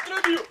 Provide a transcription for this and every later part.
Trevio.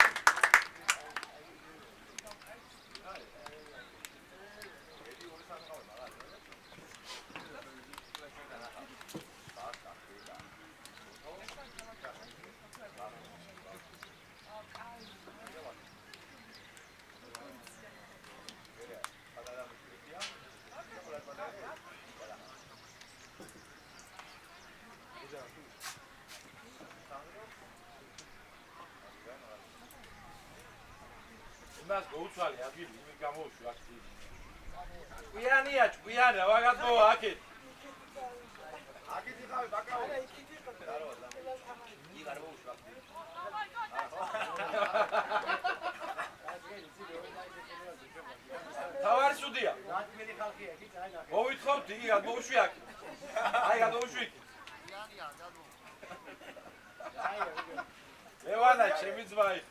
Mas go'utsvali ადგილი იმით გამოუშვი აქტივი. ყვიანია, ყვიანა, ვაგადმო აქეთ. აქეთ იყავი ბაკაო. იქ არ მოუშვი აქტივი. თავარი სუდია. რატმელი ხალხია, იქ აი ნახე. მოვითხოვთ, იქ გადმოუშვი აქ. აი გადმოუშვი. ყვიანია, გადმო. ლევანა, ჩემი ძმა იქ.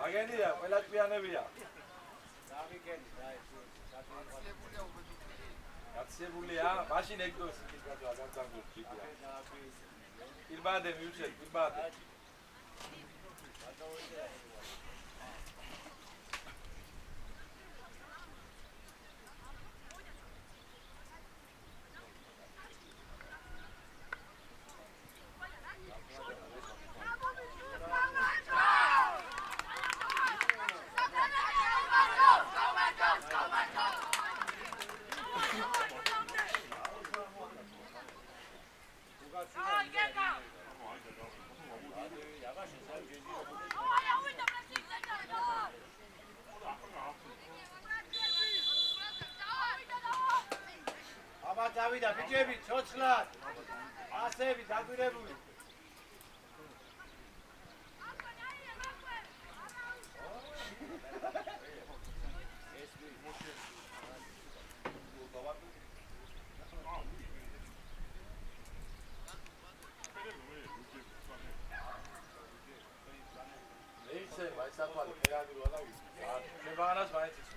აგენია, ყველა ჭიანებია. დავიგენი, გაცებულია, მაშინ ეგდოს იქით გადვა გამძანგოს ჭიკია. კილბადე მიუჩეთ, კილბადე. დავიდა ბიჭები ცოცხლად ასები დაგვირებული მეიცე მაისაფალი ფერაგილო და შებაღანას მაინც იცი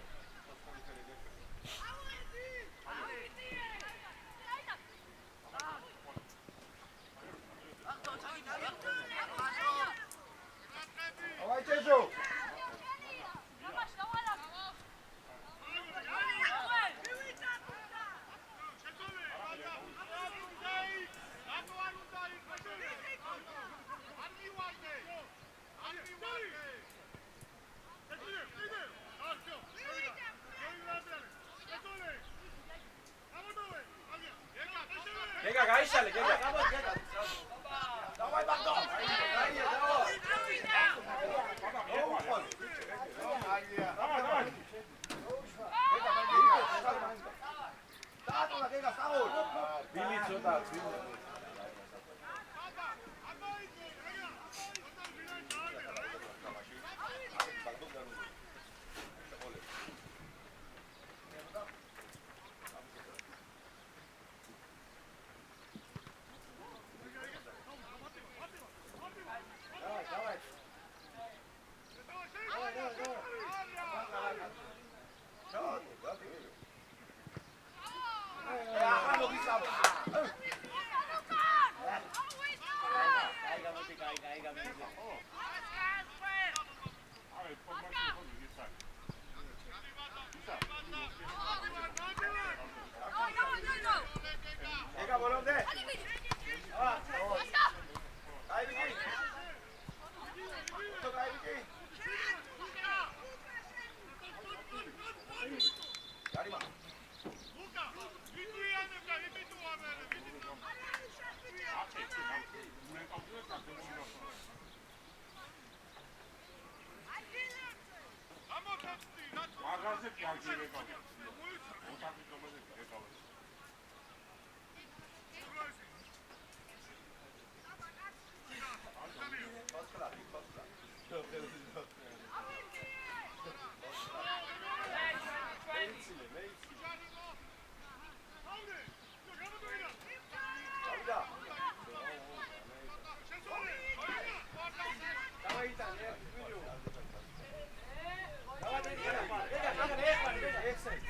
Gega, gaishale, gega. Давай, Богдан. Били сюда, Excellent.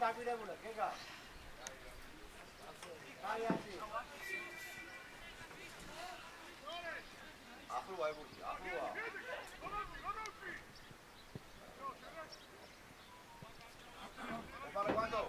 დაგვირებულა, გეგა. აი ასი. ახლოა ებურთი, ახლოა. Para cuándo?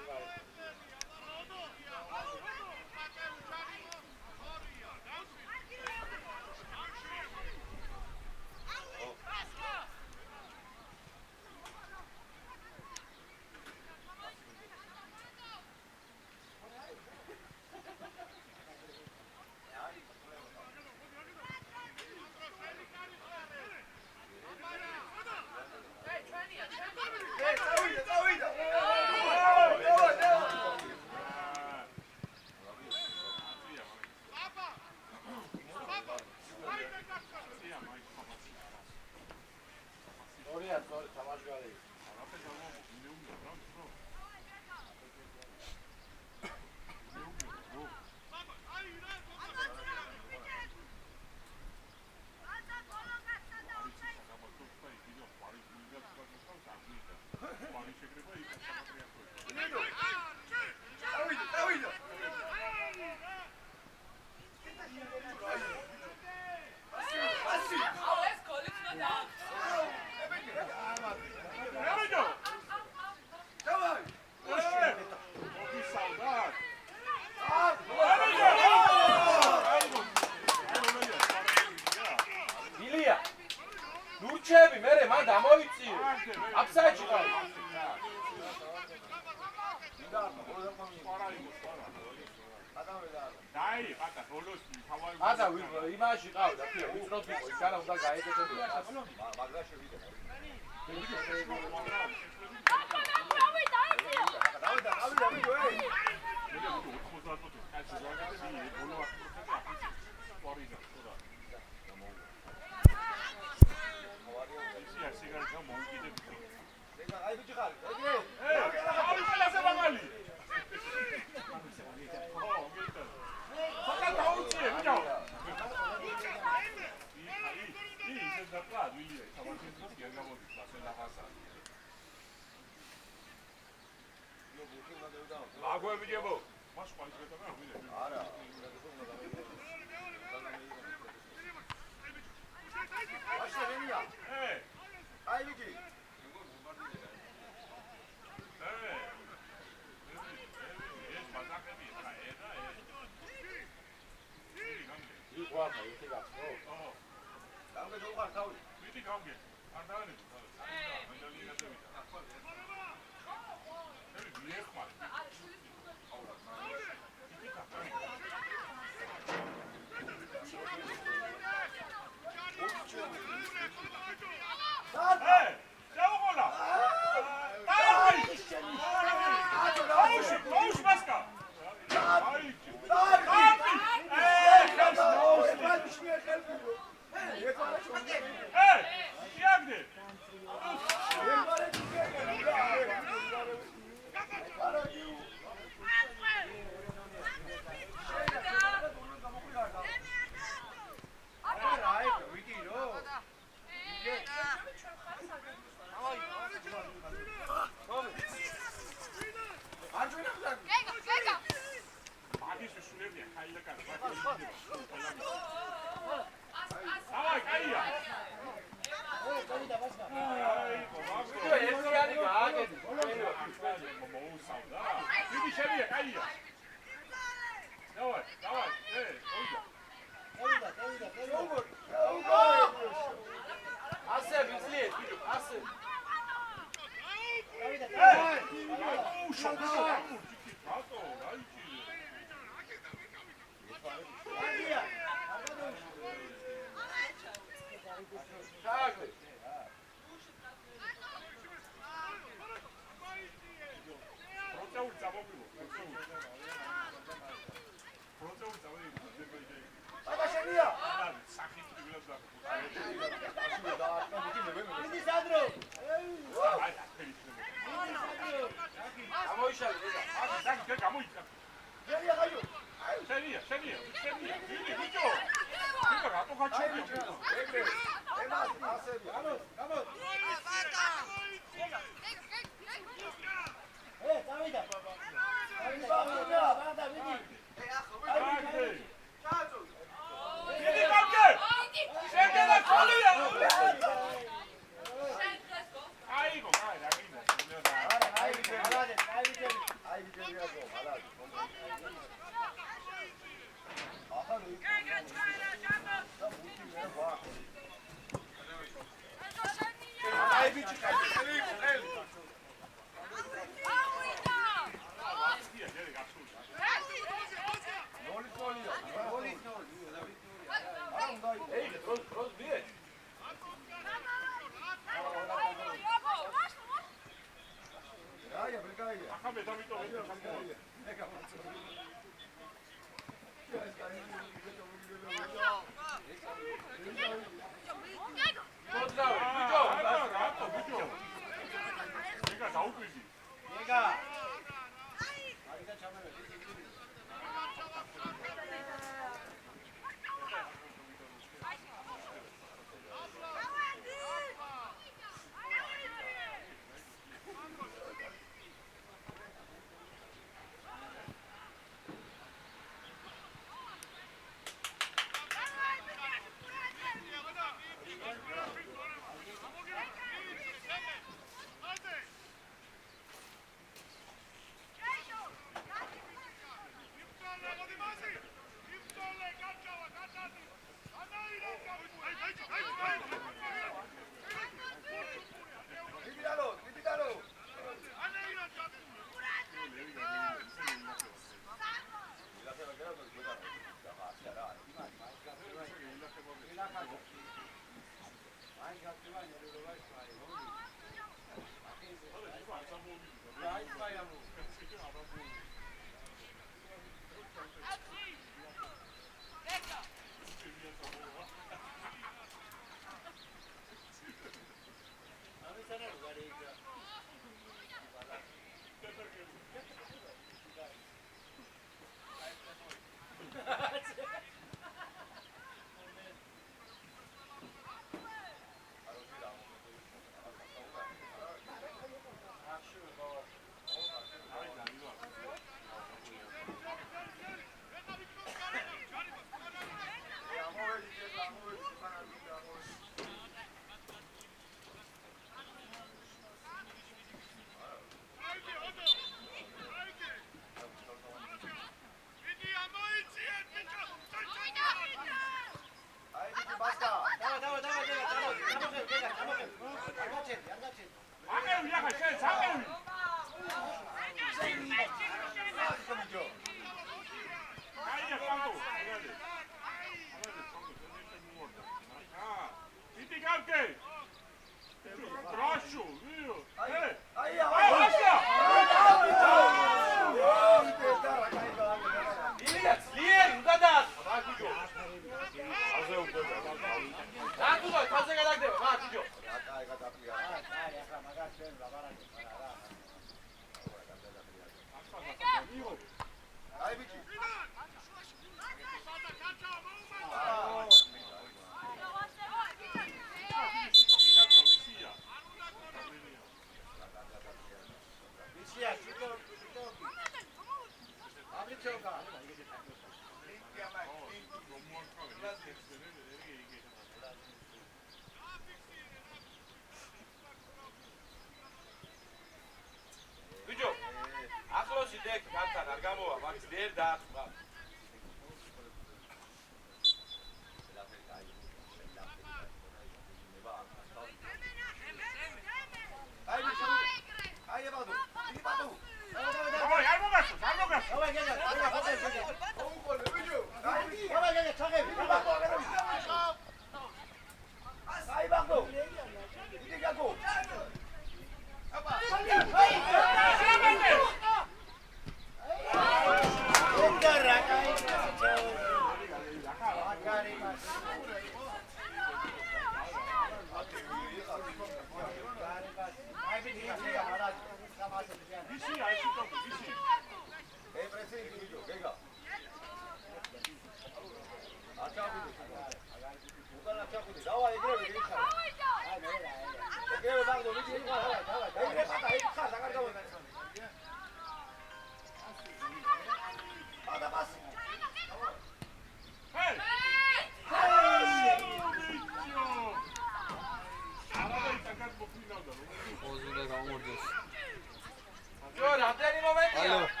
Allora, a te momenti.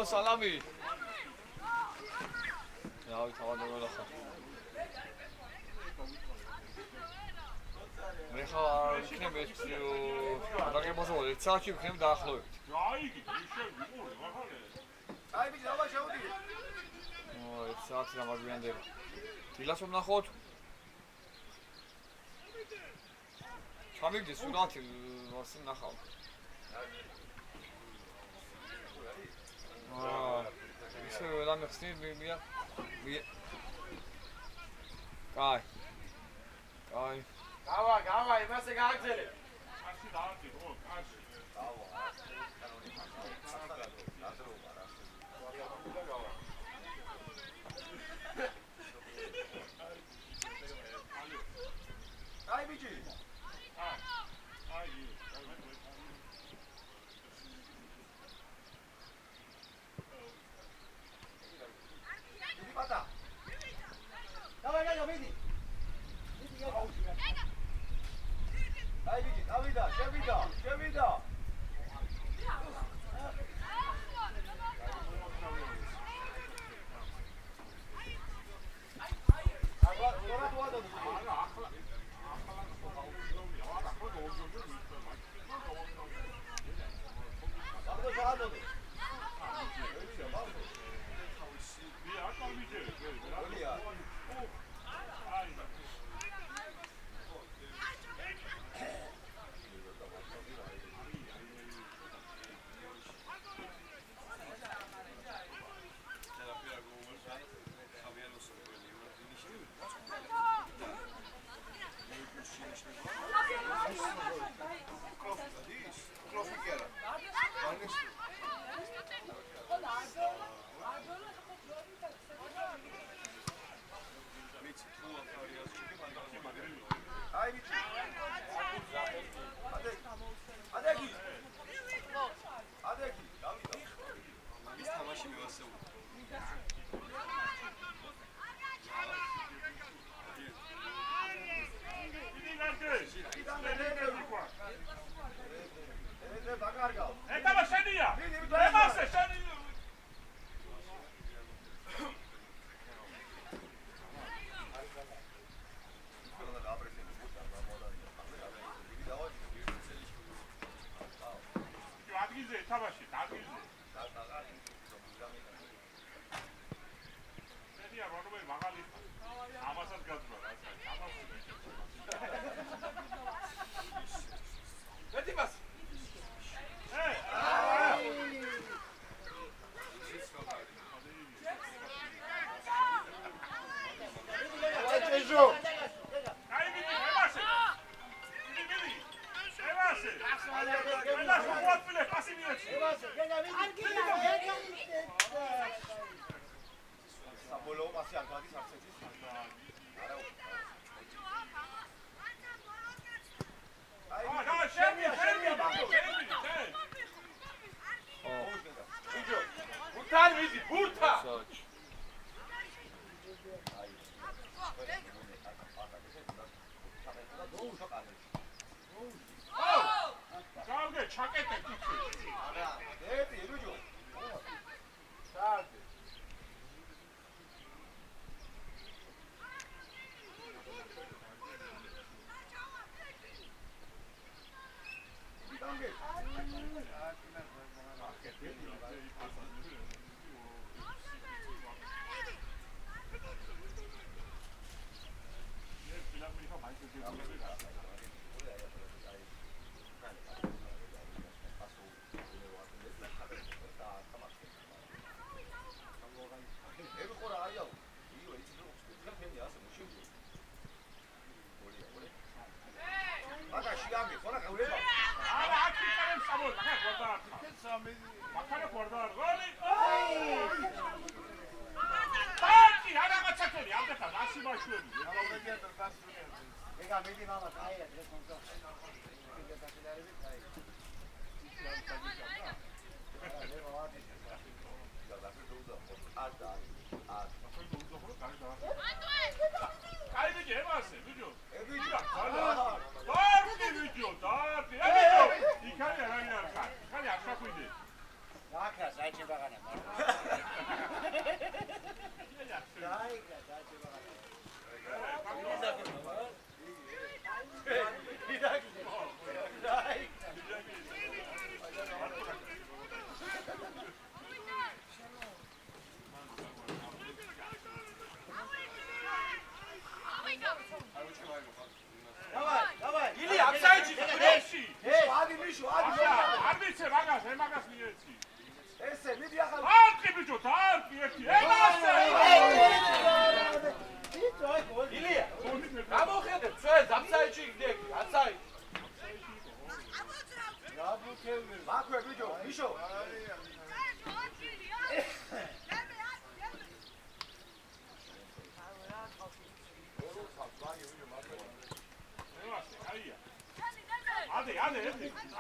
სალამი. რავი, თავადობელ ახლა. მე ხარ იქნებ ეს დაგებასო 1 საათში ვიქნებ დაახლოებით. აი იგი ისე ვიყური ახალე. აი ბიჭი დავა შევდი. 1 საათი დამაგვიანდება. დილას ვნახოთ. ჩამიგდეს სურათი ვასი ნახავ. ისე რამეხსნი მია. კაი. გავა, იმასე გააგზელე. ასე დააჭი ხო, კაცი. აი ბიჭი. პატა. დავა, მიდი. აი ბიჭი, შევიდა. Აკრას აი ჩემ ბაღანა. არ ვიცე მაგას მიეცი. ესე მიდი ახლა. არკი ბიჭო, არკი ერთი. ემასე. ილია, გამოხედე, ჩვენ დამსაიჩი იქნები, აცაი. მაქვე ბიჭო, იშო.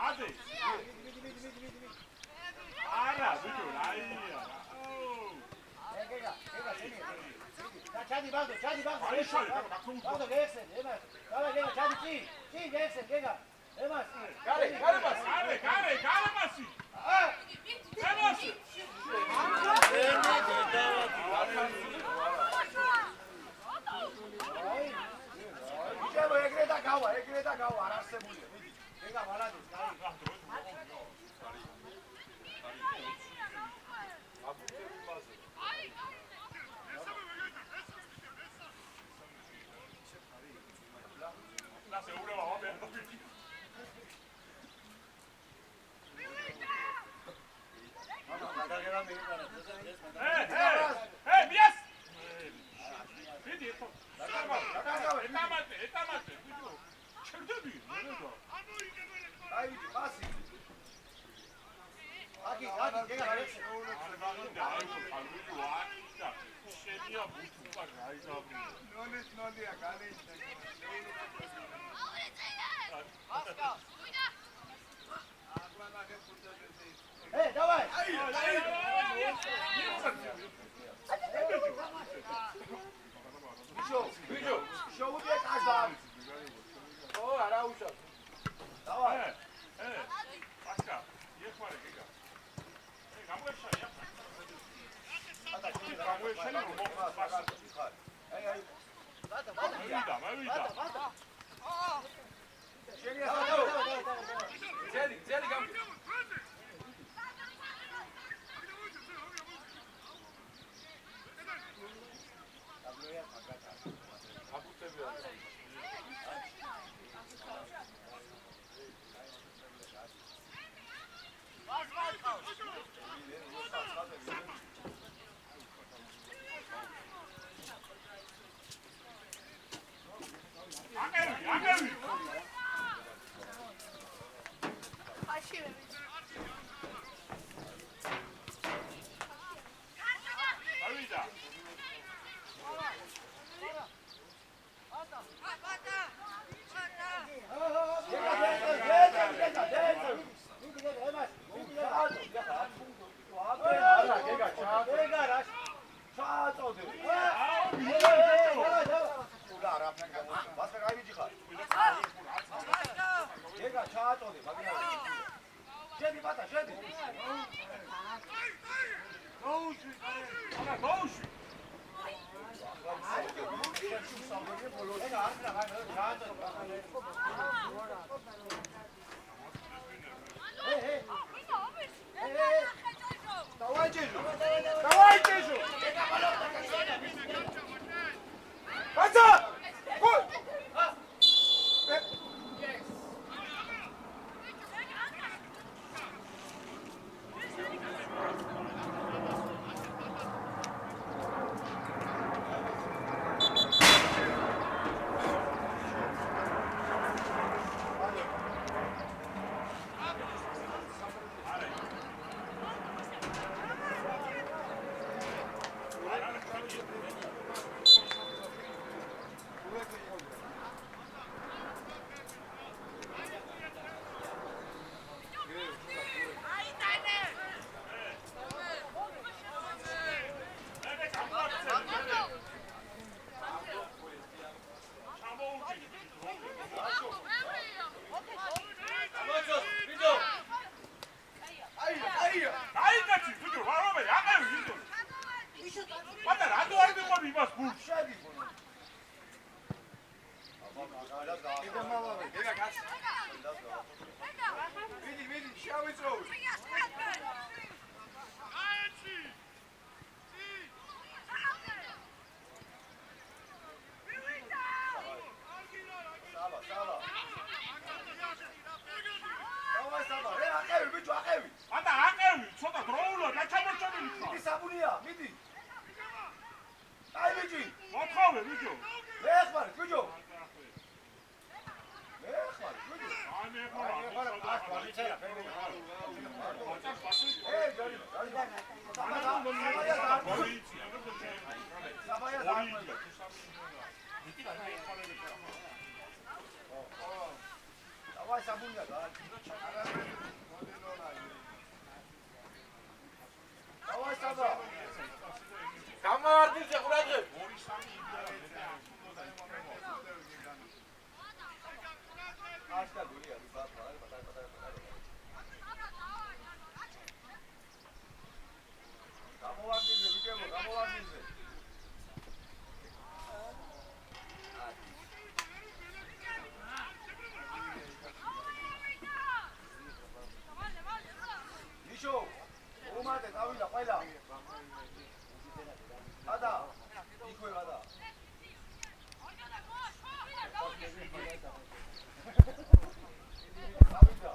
ადე. არა, ბიჭო, რაია. ჩადი ბაღო. აი შორი, მაგ ბაღო გეხსენ, ემას. დავა გეგა, ჩადი ჭი გეხსენ, გეგა. ემას. გარე მას. გარე მასი. ემასი. ბიჭო, ეგრე და გავა, არ არსებულია. მიდი. გეგა ვალადის, კარი. давай. ბიჭო, შოუდე კაზა. არა უშავ. დავай. აშკა, ეხმარე გიგა. გამოეშალე. გამოეშალე რომ მოხდა. აი. მოვიდა. შენი ახლა. ძელი გამ. აგევი. ავიდა. ხარ? აყევი ბიჭო, აყევი. ატა აყევი, ცოტა დროულად დაჩამორჩენილი ხარ. მიდი საბუნია, მიდი. აი ბიჭი, მოთხოვე ბიჭო. მე ხარ, ბიჭო. მე ხარ, ბიჭო. აი მე ხარ. давай საბუნია, давай საბა. გამოვარდნილზე ყურადღებ. აშკა გულია, პატარა. გამოვარდნილზე, ბიჭებო, გამოვარდნილზე. ნიშო, უმატე დავიდა ყველა. გადა. იქვე გადა. დავიდა.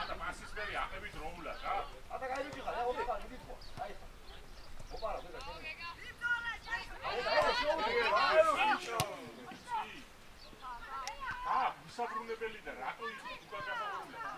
ატა მასისფერი აყევი დროულად რა. ატა გაიჭი ხარ, ოპა, მიდი თქვა. აი. ოპა რა, ბედა, შენ. მისაბრუნებელი და რატო ის უკვე გასაუბრებელია?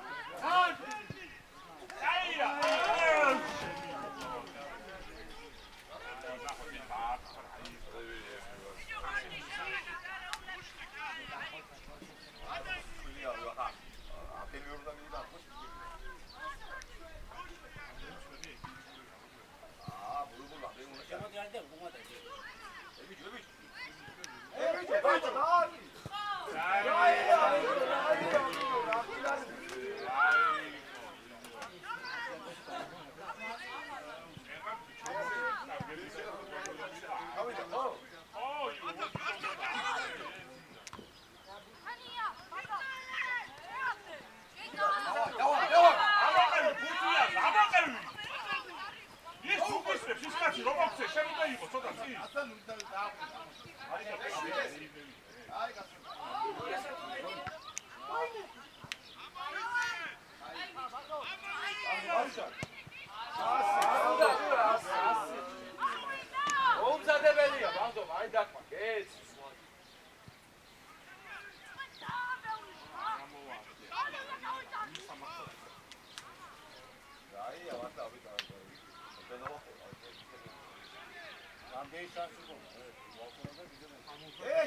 მოუმზადებელია, ბავშვო, აი დაკმა, გეც.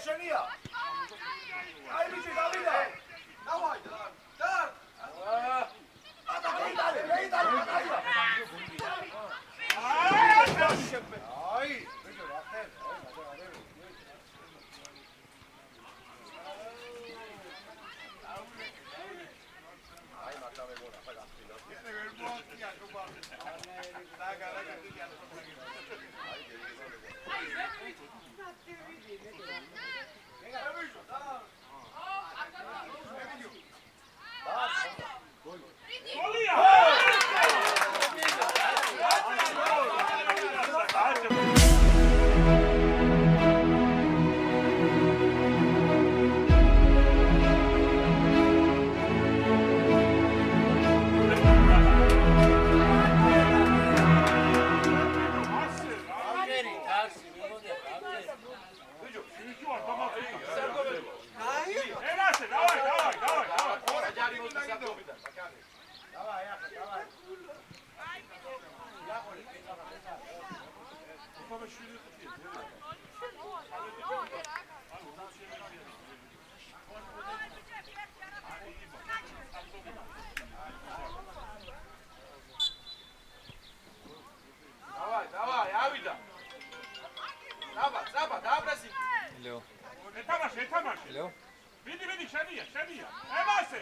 შენია. აი ბიჭი დავიდა. დავაი, და. ატა მეიტალე, დაია. აი, ბიჭო, რა ხარ? აი, მაგდა მეგონა, ხა გასწილა. ეს ვერ მოახია ჯობარი. დაგა, დიგა. აი, Давай, ავიდა. Საბა, დააბრესი. ლეო. ეთამაში. ლეო. მიდი, შენია. ემასე.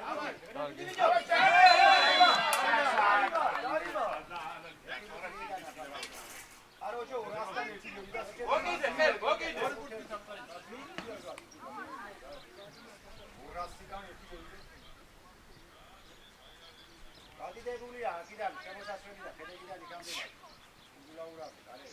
დავაი. კარგი. აროჯო, რასთან ერთი მიდასკე. მოგიდე, ხელ, მოგიდე. რასთან ერთი. გადიდებულია, აქედან შემოსასვლელი და ხედებიდან იქამდე. ულაურაბი, კარე.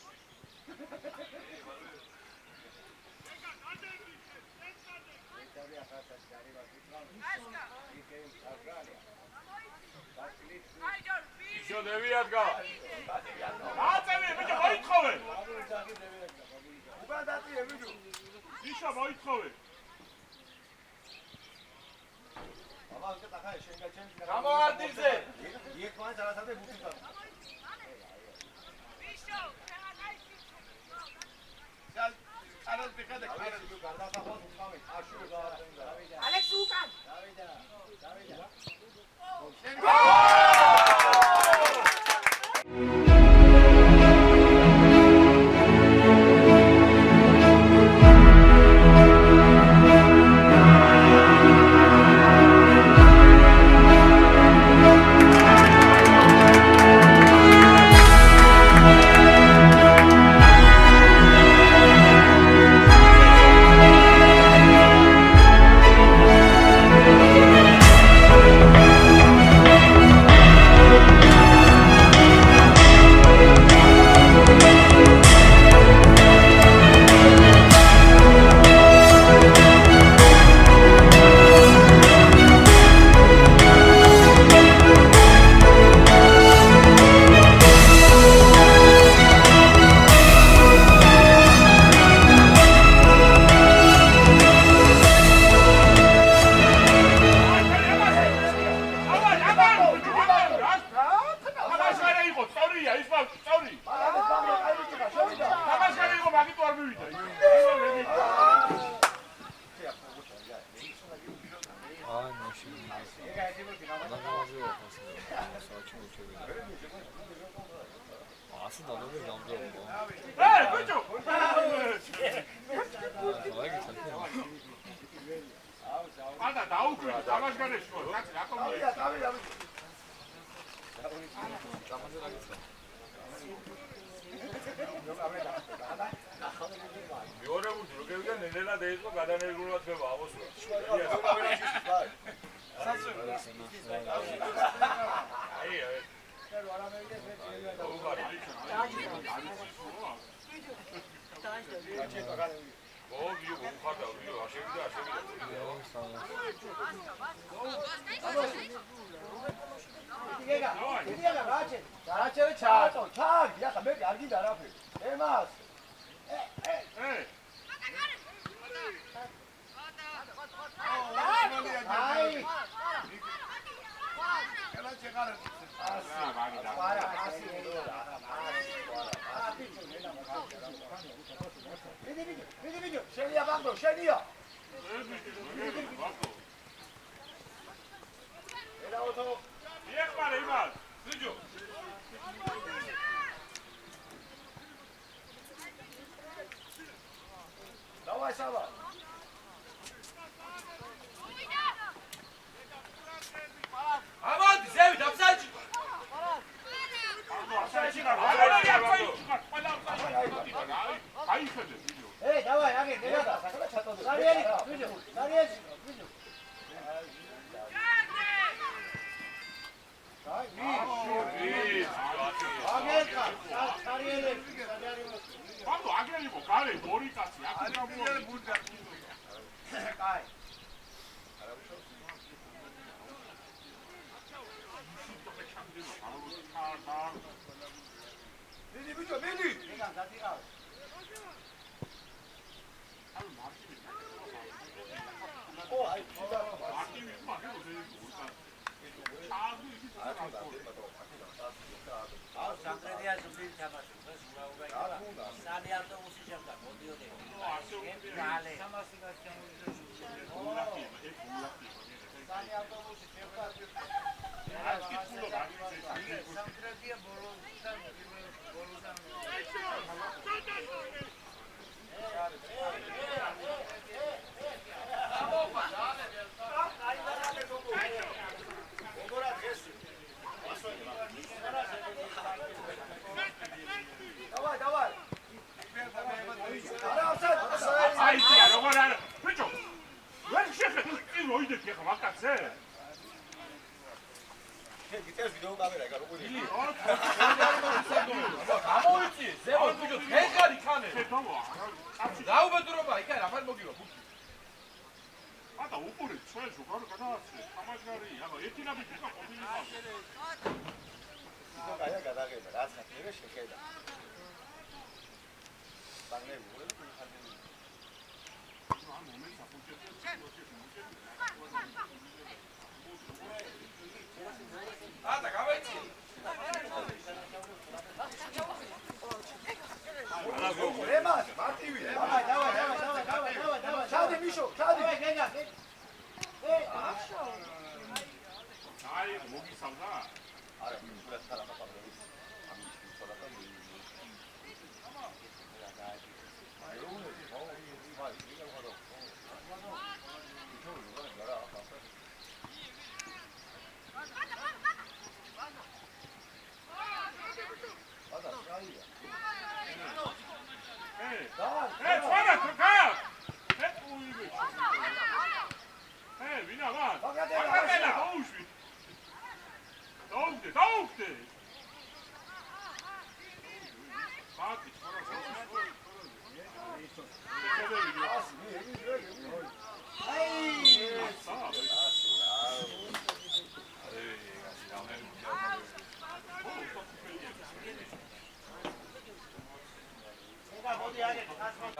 ისო დევიად გავა. აწევი, ბიჭო, მოითხოვე. უკან დაწიე ბიჭო. ისო მოითხოვე. აბა უკეთ ახლა შენ გაჩემს. გამოარდიზე. იქ მაინც არასადე ბუთი გა. Carlos Picada, Carlos Picada, tá bom, calma, ajuda. Alex Ucan. უყურე ჩვენ ზოგადად გადააცე თამაშგარი აბა ერთი ნაბიჯი იყო ყოფილი ხალხი ისო გაია გადაღება რაც ხარ შეხედა ბაგნები უყურე ხალხი ამ მომენტს აფუჭებს ატა გავაიცი რემას მარტივია დავай ჩადი მიშო ჩადი გენგა აი მოგისავდა არა მისულად ხარ ამ პაბლოს ამის ცოტა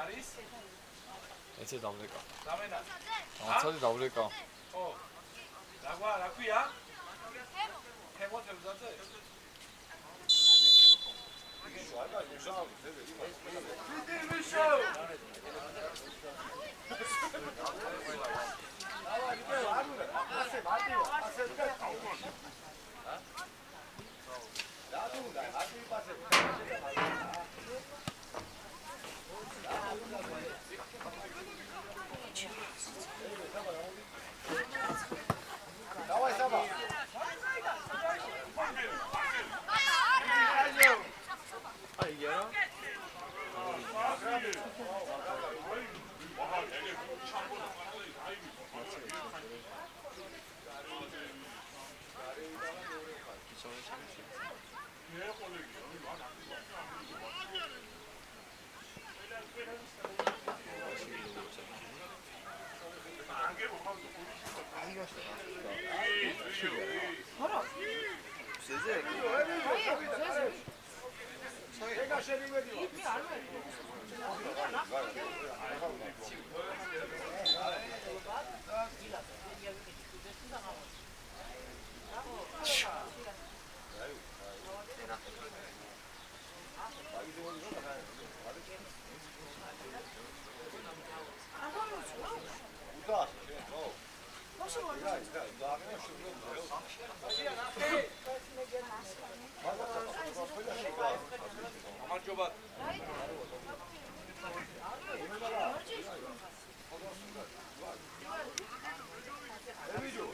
არის ეცე დავლეკა დამენა ამცადი დავლეკა ო რა ქვია ხემოთებზაძე Давай, Саба. გამარჯობა Ebijo.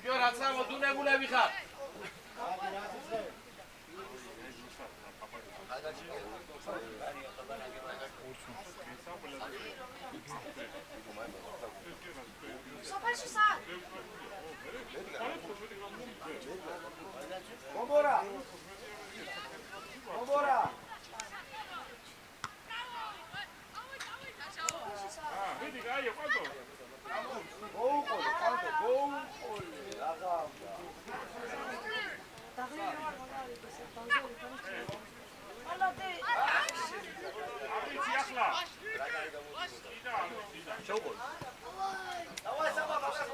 ვიდეო რაც ამოდუნებულები ხარ სოფელში სად? Gomora. Gomora. ვიდი გაიო ყანტო Gol, quanto gol. აბიცი ახლა Давай, Саба, покажи.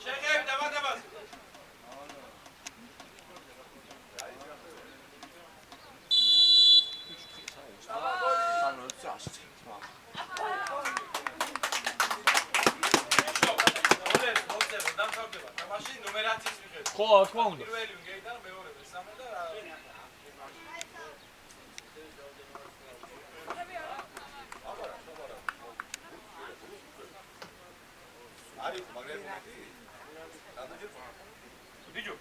შეგები დამატებას. მაშინ ნუმერაციის მიხედვით. ხო, რა თქმა უნდა. პირველი უნგერიდან მეორე მესამე და რა. არის მაგრამ ბიჭო,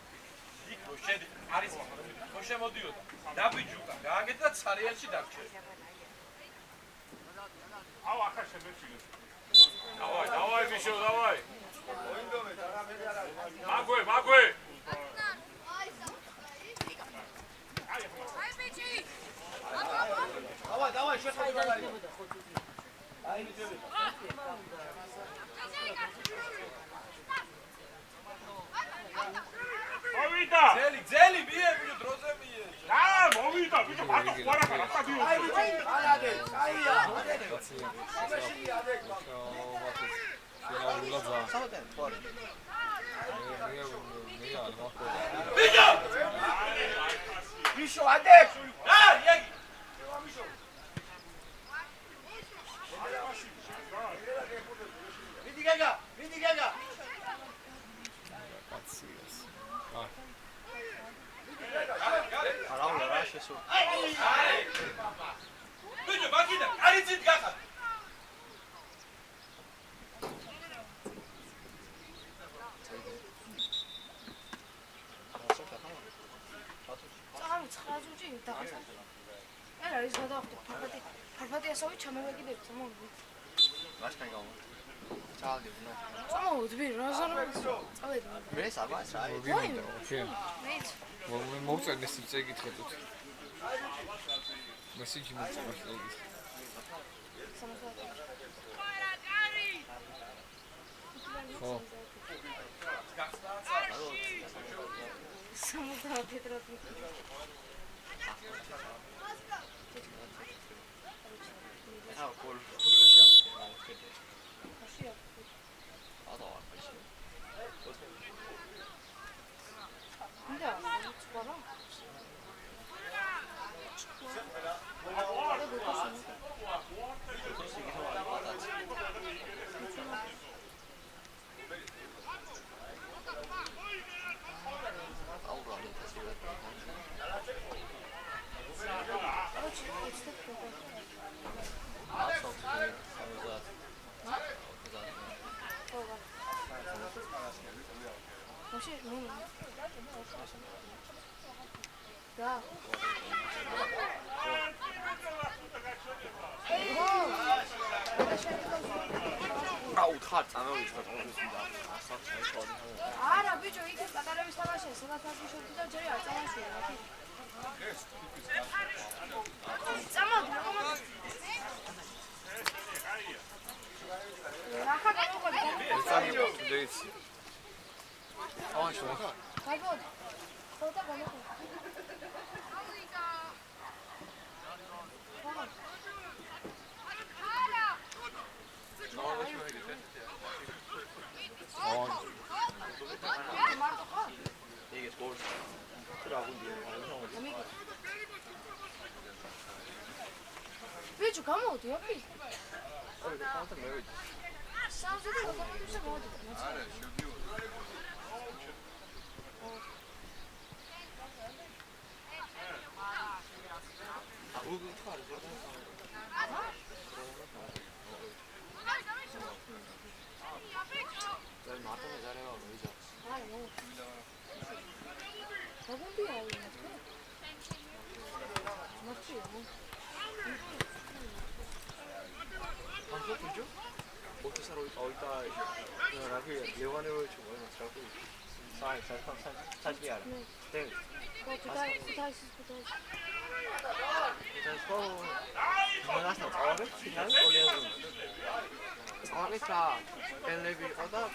იქ რო შედი, არის ხო შემოდიოდა. დაბიჯუკა, გააკეთა ცარიელში დაგჭე. აუ ახლა შემეჩილე. დავაი, ბიჭო, დავაი. მოინდომე და რა მე არ არის. მაგვე. დავაი, შეხედა რა არის. აი მიჯები. მოვიდა. ძელი მიე ბიჭო დროზე მიე. მოვიდა, ბიჭო, მარტო ყურახა რა ხადიო. აი ბიჭი, არადე, აია. ბიჭო! ბიჭო, ადექ. რა, იაგი. მიდი გაგა. არაულა რა შესო. ბიჭო, მაგიდა, არიცით გახარ. ფარფატი ასავე ჩამოვეკიდებ, წამოვიდე. მაშინ გავა. ჩავდი უნდა. წამოვიდე, რა ზარბაც. წავედი. მე საბას რა არის? მეც. მოვწერდი სიძე გითხეთით. მესიჯი მოწერდი. ხო. სამუდამოდ აა კოლ კოლში აქვს. აბა ვაფშე. და სკოლა და აუ თხარ წამოვიწყო თქოსინდა ასაკ შეშოდი. არა ბიჭო, იქ პატარების თამაშია, სადაც აღიშობდი და ჯერი არ წამოშვია. წამოდი. ახლა გამოყვები. დეიცი. ავაშო. გაიგოთ. ხოდა გამოყვები. 이게 골. 들어가군요. ბიჭო, გამოვდი, აფი. 어디 카운터 매우. სამზედი გადამოდიშა მოდი. არა, შევდიო. 우그 카드 잘 맞다면 잘해요, 의자. 아, 너무. 가본디야, 이거. 맞지? 방송 보죠? 어디 사러 어디다 라그 레와네로 좀 얼마 잡고 살게 알아. 네. 부다이. 나서 어레 시간 올려서 어레차 벨레비 어다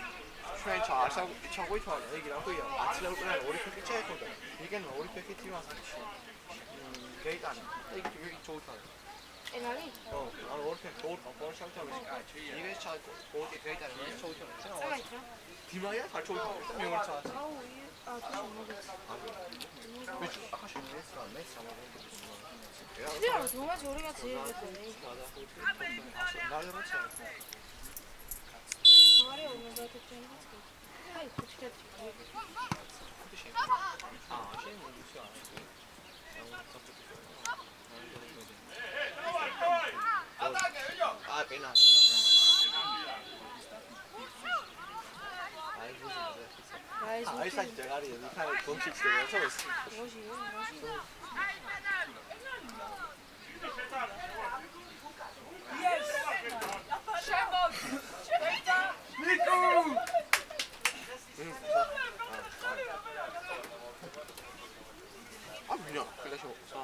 트렌치 아샤 차고 있어 얘기라고요. 아침에 그냥 우리 패키지 했거든. 이게 우리 패키지 와서 게이트 안. 이게 좋다. პენალი? ანუ ორ შავთან იგეს ჩაუტი რეიტარი მე ჩაუტი წავით რა. დიმაია ხარჩოი მე ორ წავა აუ, თუ მოგეც. ბიჭო ახლა შემეს რა მე სამაგერი რა, მომაც ორი კაცი ერთხელ. მარე 50-იანი კაცი. აი, 5-4. Ah, pena. აი, საჭი ჯერარია, იქა კონჩიქსი და თავს. როჟი. 아니야, 플래시 없어.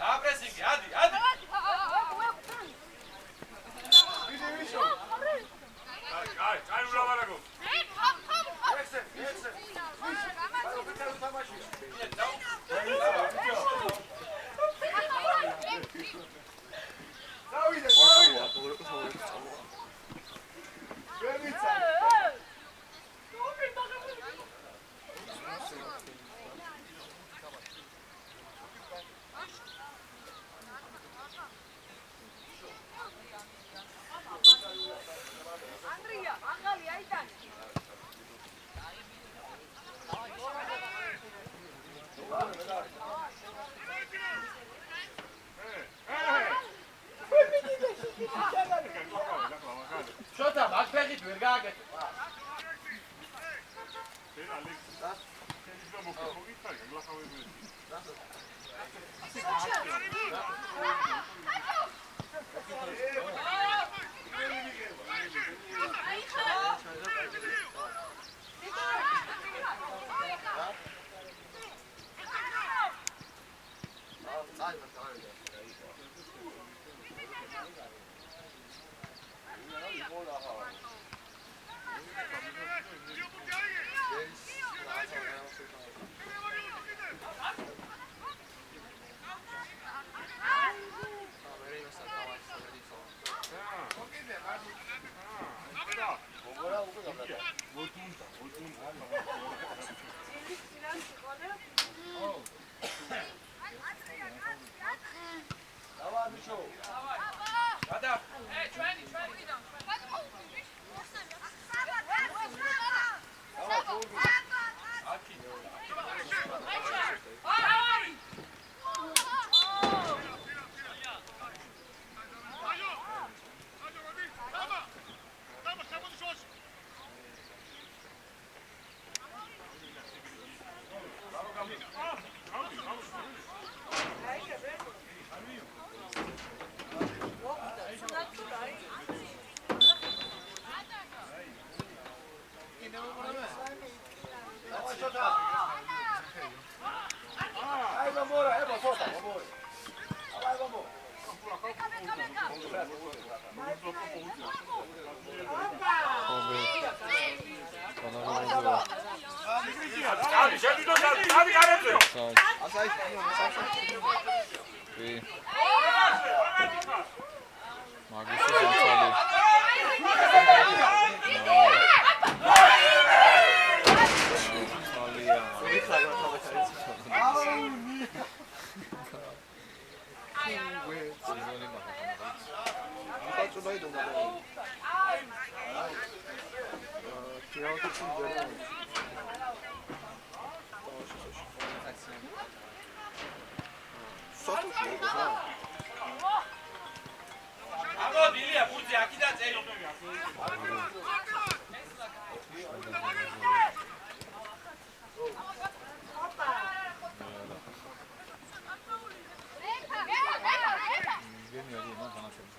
აპრესინგი, ადი. აი, ულავარაგო. შოთა მაგფეხით ვერ გააკეთე. სეზონი მაგალითად. Nipatsubai doma. ამოდი ილია ბურთი აქედან წელი. გენიალი მან განაცხადა.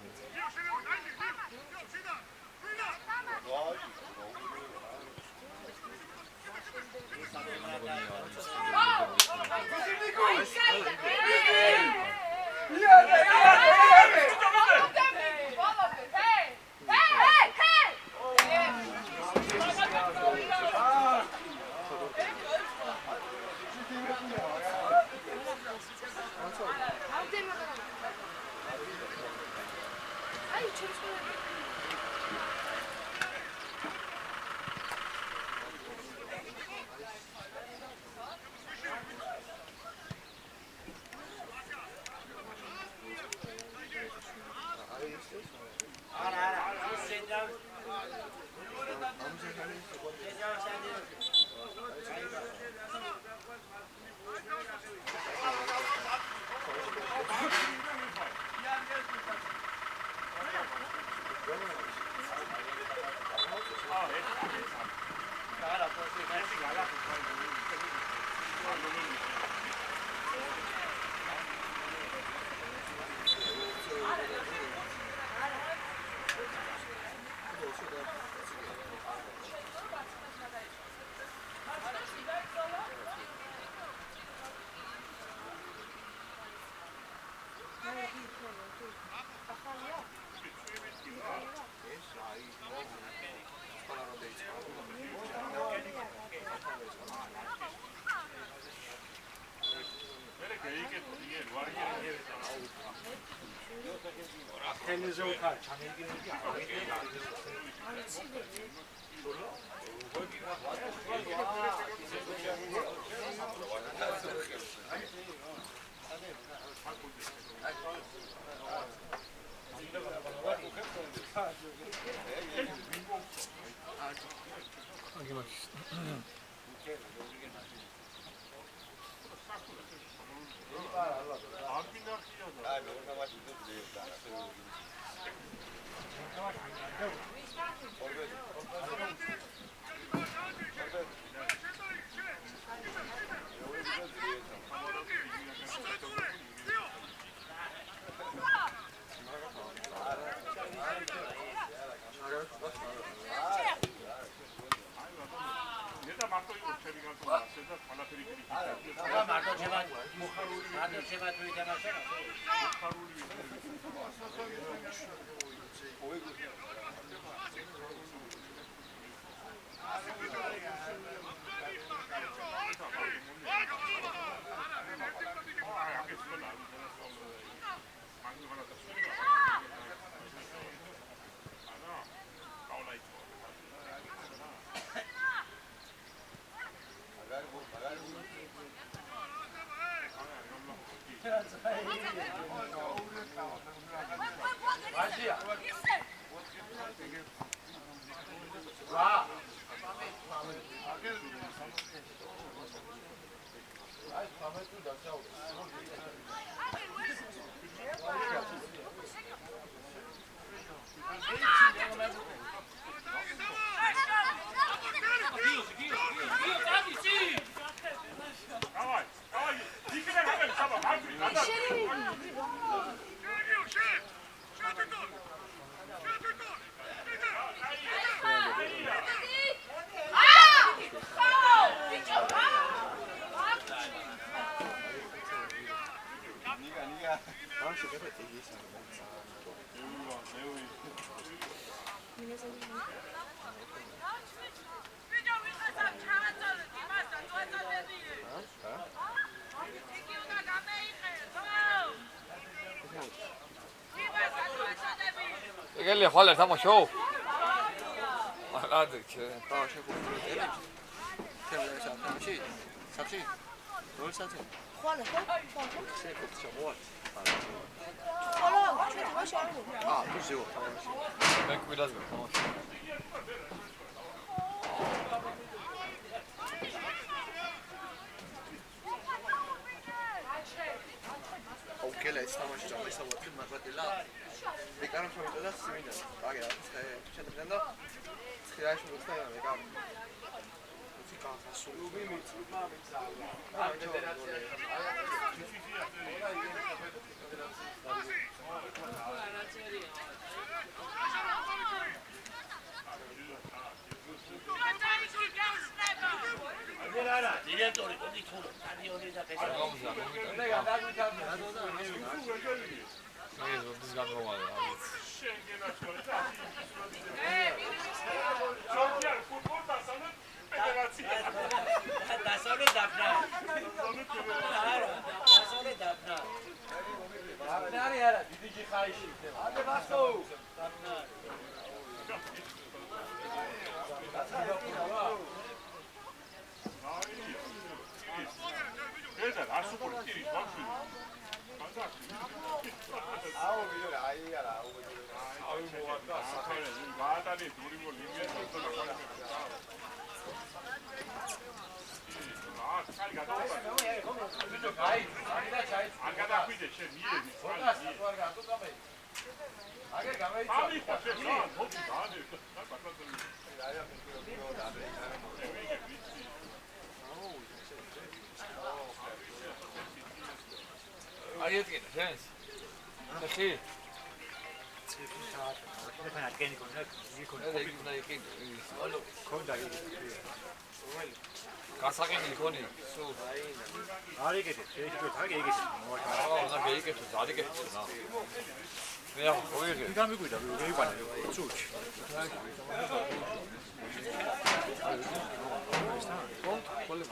თენეზე უკან ჩამიგინები ეგელია ხვალ ერთ ამაშო. აადე, ბავშვი გულით. თემლე საფში. Doğru satın. ხვალე ხო? ხვალე. Sekot çabuk. ხვალე, ჩვენ მაშინ არ მოვიდა. Aa, bu şey o. Tamam. მე კვირას გქონს. Okeyler, İstanbul'da çalışıyor. Sabahın matematikle. Bekarım şöyle de simine. Bak ya, çatırdan da. Tıraş mı usta ya, bekarım. Müzik alfası. დირექტორი კონდი თუ სტადიონი და არ გამოსა, მომიტანე. მე გადაგვითავდი. მე ზოდის გამოვალი. Türkiye futbol tasarı federasyonu. დასავლე დაფნა. დასავლე დაფნა. დაფნარი არა, დიდი ჯიხაიში იქნება. აბე ბასო. Eda, asu politiri, bakın. აუ ვიდეო აიარა აუ Ay muhatta sakare, vaatani duri mo linge to da kone. Ah, kali gadova. ბიჭო, გაი, აგდა ჩაი. არ გადახვიდე შენ მიერი. ხოდა სათუ არ გასო გამე. აგერ გამეიცვა. ამი ხოჩე, მოდი დაადე. აი ედგენა შენს. ხი? ხან აკენი კონდა, იქონდა. ეს იგი უნდა იქ ოლო, კონდა იგი. გასაგები იქონი. სულ. არ იგეთე, შეიძლება თაგე იგეთე. აა, უნდა გაიგეთო, დაიგეთო რა. მე ახ ხოირი. გამიგვიდა, მეიყვანა, წუჩი. კონტ, ყოლე.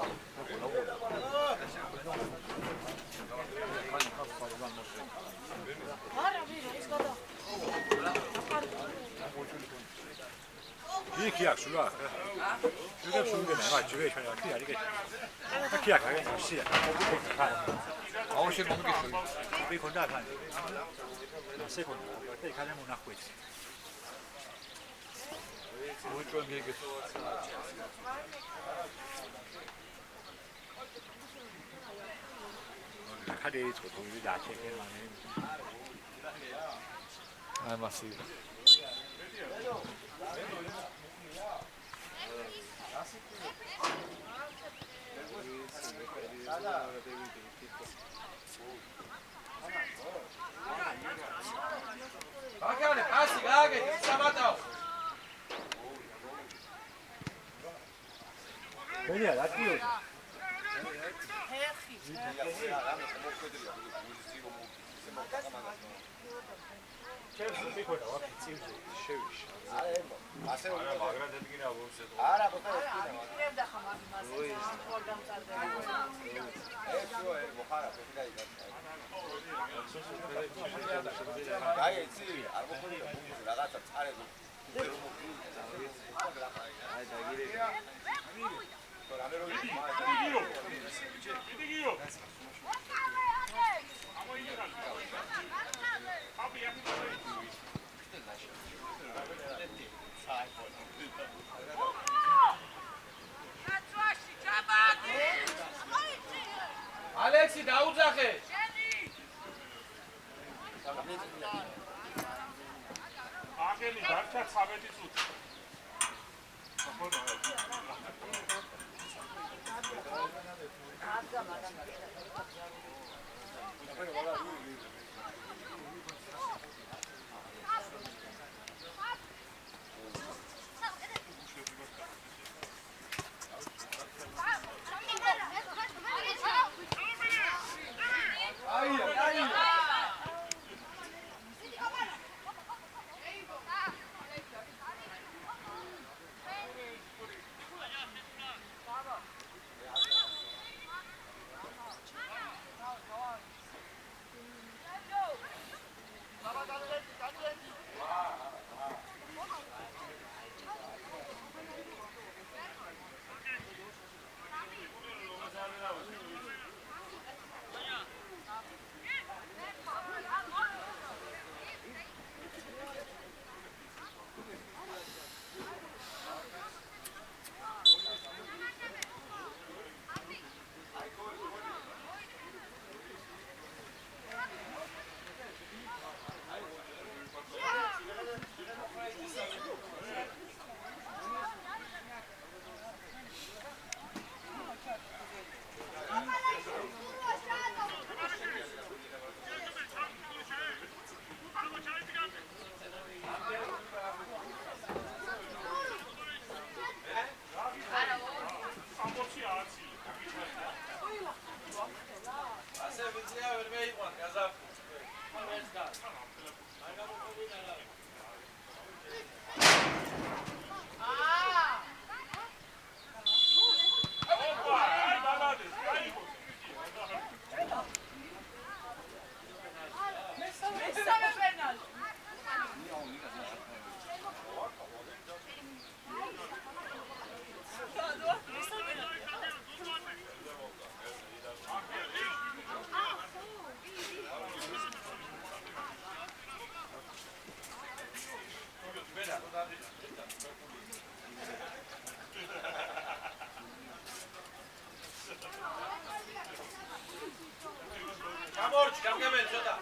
არა, ვიღა, ის გადა. იქი აქვს სულა. შეგებს უნდა რა, ჯვე ჩვენ აქი არ იგეთე. აქი აქ აგენ ისია. აუ შენ მომიგეშო. ვიქონდა ხან. სეკუნდა, და იქ არ მონახვით. უჩვენ გიგეთ. ხადე იწყო თუმი დაჩეკენ მანე. აი მასი. ბაკალე, პასი გააგეთ, სამატაო. ბენია, რა ტიო? ასე არა, მაგრამ დადგინა ვუსეთ. არა ბოქა ირებდა ხომ ამ მასე სპორტ დამწარდა. ეს რო ბოხარა ფედაი აი იცი არ მოხდია რაღაცა წარები აი დაგირე ვიდეო. ალექსი დაუძახე. აგენი დარჩა 13 წუთი. აკაცია ვერ მეიყვან გაზაფხულს. გამორჩი, გამგემელი ცოტა.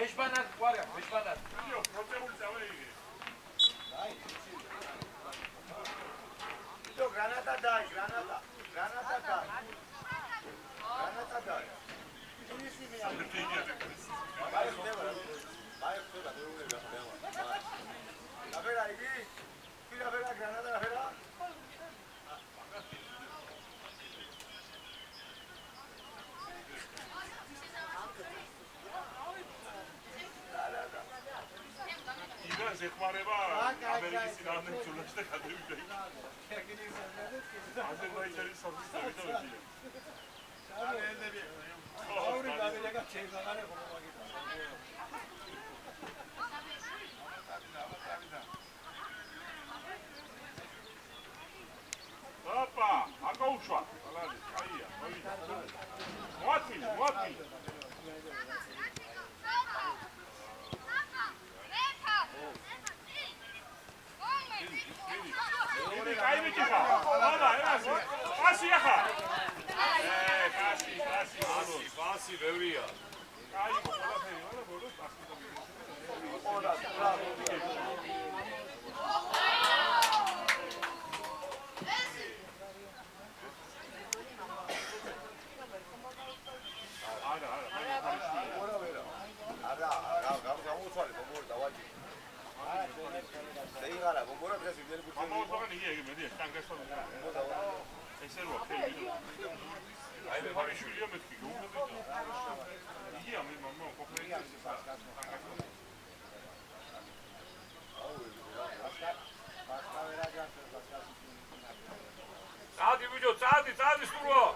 მეშბანად ყوارია, მეშბანად. Ito granata dai, granata. Granata dai. Granata dai. Inisi mi yaptı. Bayık ne var? Bayık ne var? La vera aquí. La vera granata la vera. იგას ეხმარება ამერიკის ძინავდნენ ბრძოლაში და გადავიდა იქ. აზერბაიჯანის საფრთხე დავიწყე. აური გამილეკა შეიძლება ხომაგიტა. ოპა, აკაუშვა. ალალი, კაია, მოვიდა. მოათმი. კაი მიჭიხა. აბა, ერასი. ასი ახა. კასი, ბევრია. კაი, ყველაფერი, არა ბოლოს ასი და Sadi vücut, sadi suru.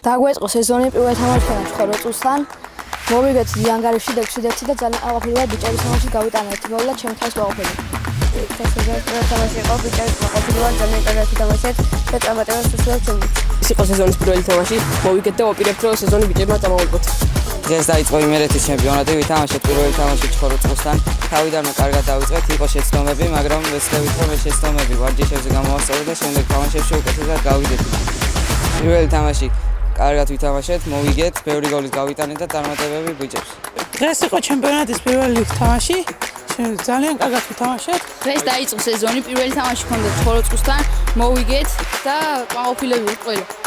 დაგვეწყო სეზონი პირველ თამაშთან 9 წუთთან. მოვიგეთ ანგარიში 6-1 და ძალიან აღვაფილად ბიჭების თამაში გავიტანეთ. მოვიდა ჩემი თავს გაყოფილი. სეზონის თამაში იყო ბიჭების გაყოფილება ძალიან კარგად ითამაშეთ და წარმატებას უსურვებთ ჩემს. ის იყო სეზონის პირველი თამაში. მოვიგეთ და ვაპირებთ რომ სეზონი ბიჭებმა წამოვიღოთ. დღეს დაიწყო იმერეთის ჩემპიონატი, ვითამაშეთ პირველი თამაში 9 წუთთან. თავიდანვე კარგად დავიწყეთ, იყო შეცდომები, მაგრამ ვეცდებით რომ ეს შეცდომები ვარჯიშებზე გამოვასწოროთ და შემდეგ თამაშებში უკეთესად გავიდეთ. პირველი თამაში კარგად ვითამაშეთ, მოვიგეთ, ბევრი გოლით გავიტანეთ და წარმატებები ბიჭებს. დღეს იყო ჩემპიონატის პირველი თამაში. ძალიან კარგად ვითამაშეთ. დღეს დაიწყო სეზონი, პირველი თამაში ჰქონდა 9 წუთთან, მოვიგეთ და გაყოფილები ვიყ ყველა.